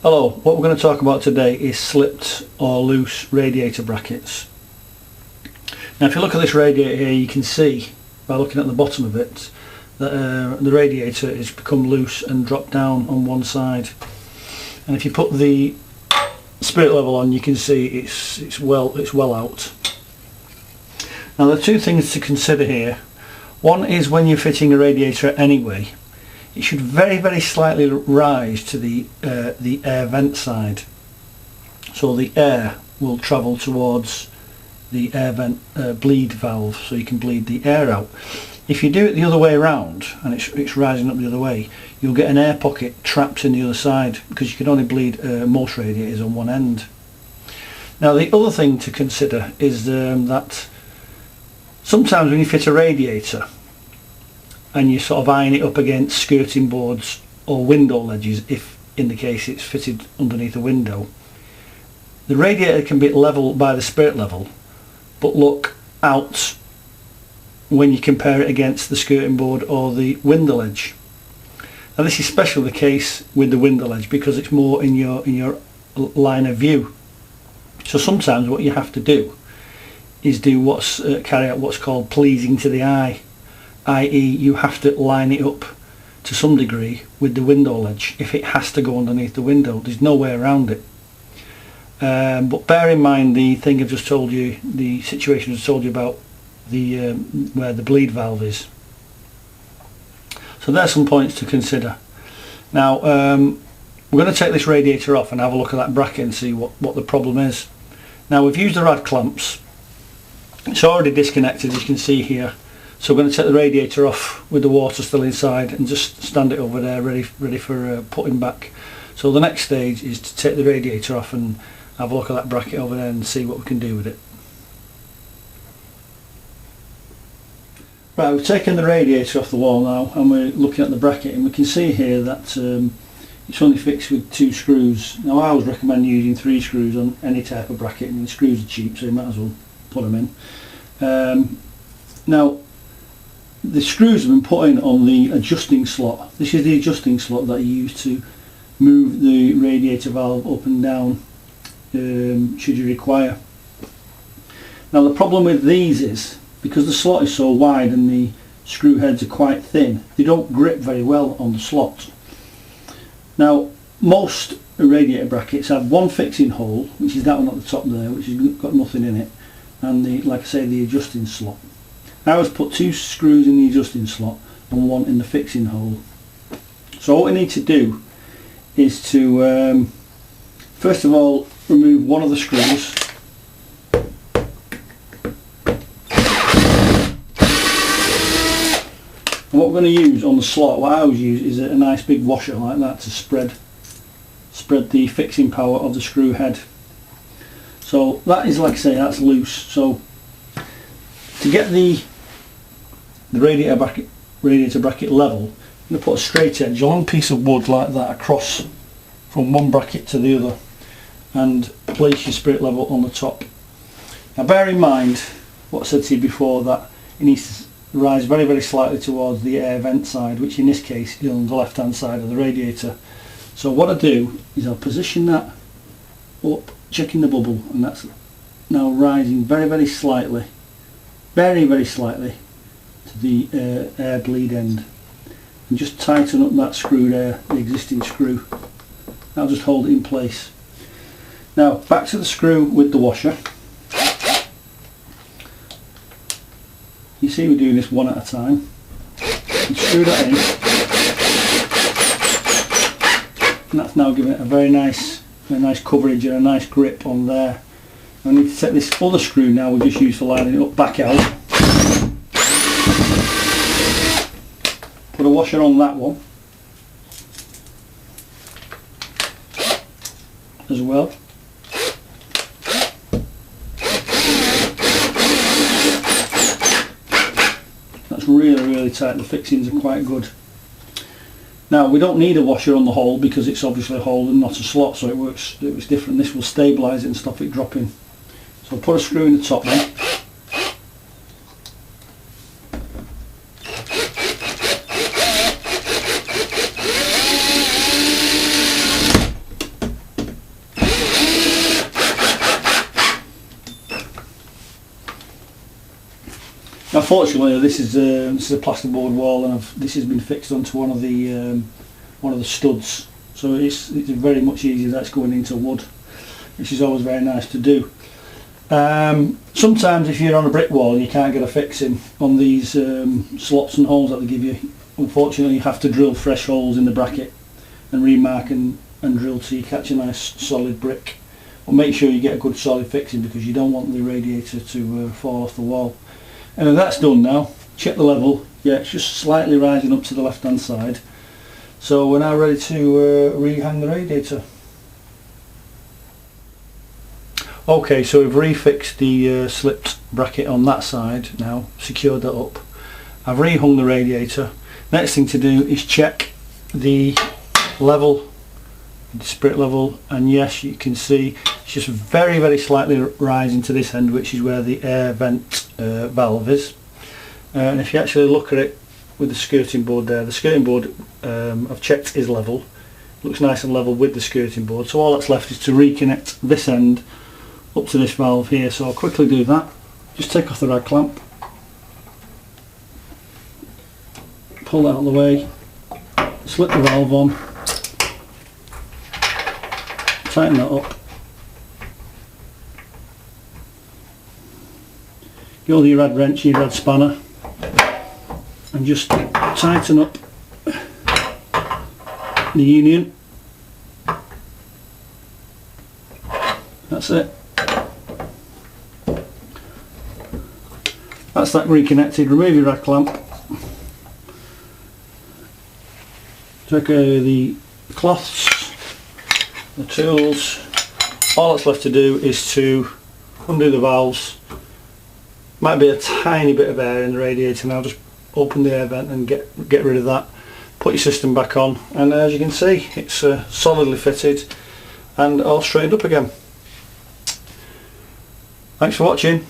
Hello, what we're going to talk about today is slipped or loose radiator brackets. Now if you look at this radiator here, you can see by looking at the bottom of it that the radiator has become loose and dropped down on one side, and if you put the spirit level on, you can see it's well out. Now there are two things to consider here. One is when you're fitting a radiator anyway, it should very slightly rise to the air vent side, so the air will travel towards the air vent bleed valve, so you can bleed the air out. If you do it the other way around and it's rising up the other way, you'll get an air pocket trapped in the other side, because you can only bleed most radiators on one end. Now the other thing to consider is that sometimes when you fit a radiator and you sort of iron it up against skirting boards or window ledges, if in the case it's fitted underneath a window, the radiator can be level by the spirit level but look out when you compare it against the skirting board or the window ledge. Now this is especially the case with the window ledge because it's more in your line of view. So sometimes what you have to do is carry out what's called pleasing to the eye, i.e. you have to line it up to some degree with the window ledge. If it has to go underneath the window, there's no way around it. But bear in mind the thing I've just told you, the situation I've told you about the where the bleed valve is. So there's some points to consider. Now we're going to take this radiator off and have a look at that bracket and see what the problem is. Now we've used the rad clamps. It's already disconnected, as you can see here. So we're going to take the radiator off with the water still inside and just stand it over there ready for putting back. So the next stage is to take the radiator off and have a look at that bracket over there and see what we can do with it. Right, we've taken the radiator off the wall now and we're looking at the bracket, and we can see here that it's only fixed with 2 screws. Now I always recommend using 3 screws on any type of bracket. I mean, screws are cheap, so you might as well put them in. Now the screws have been put in on the adjusting slot. This is the adjusting slot that you use to move the radiator valve up and down should you require. Now the problem with these is, because the slot is so wide and the screw heads are quite thin, they don't grip very well on the slot. Now most radiator brackets have one fixing hole, which is that one at the top there, which has got nothing in it, and like I say, the adjusting slot. I always put 2 screws in the adjusting slot and 1 in the fixing hole. So what we need to do is to first of all remove one of the screws. And what we're going to use on the slot, what I always use, is a nice big washer like that to spread the fixing power of the screw head. So that is, like I say, that's loose. So to get the radiator bracket level, I'm going to put a straight edge, a long piece of wood like that, across from one bracket to the other, and place your spirit level on the top. Now bear in mind what I said to you before, that it needs to rise very slightly towards the air vent side, which in this case is on the left hand side of the radiator. So what I do is I'll position that up, checking the bubble, and that's now rising very slightly, very slightly to the air bleed end, and just tighten up that screw there, the existing screw. I'll just hold it in place. Now back to the screw with the washer. You see we're doing this one at a time. And screw that in, and that's now giving it a very nice coverage and a nice grip on there. I need to take this other screw now we just used for lining it up back out. Put a washer on that one as well. That's really tight, the fixings are quite good. Now we don't need a washer on the hole because it's obviously a hole and not a slot, so it works different. This will stabilise it and stop it dropping. So I'll put a screw in the top now. fortunately this is a plasterboard wall, and this has been fixed onto one of the studs, so it's very much easier. That's going into wood, which is always very nice to do. Sometimes if you're on a brick wall and you can't get a fixing on these slots and holes that they give you, unfortunately you have to drill fresh holes in the bracket and remark and drill till you catch a nice solid brick. But make sure you get a good solid fixing, because you don't want the radiator to fall off the wall. And that's done now. Check the level. Yeah, it's just slightly rising up to the left hand side. So we're now ready to rehang the radiator. Okay, so we've refixed the slipped bracket on that side now, secured that up. I've rehung the radiator. Next thing to do is check the level, the spirit level, and yes, you can see it's just very, very slightly rising to this end, which is where the air vent valve is. And if you actually look at it with the skirting board there, the skirting board I've checked is level. Looks nice and level with the skirting board. So all that's left is to reconnect this end up to this valve here. So I'll quickly do that. Just take off the rag clamp, pull that out of the way, slip the valve on, tighten that up, get all your rad wrench, your rad spanner, and just tighten up the union. That's it. That's that reconnected. Remove your rad clamp. Take the cloths, the tools. All that's left to do is to undo the valves. Might be a tiny bit of air in the radiator now. Just open the air vent and get rid of that. Put your system back on, and as you can see, it's solidly fitted and all straightened up again. Thanks for watching.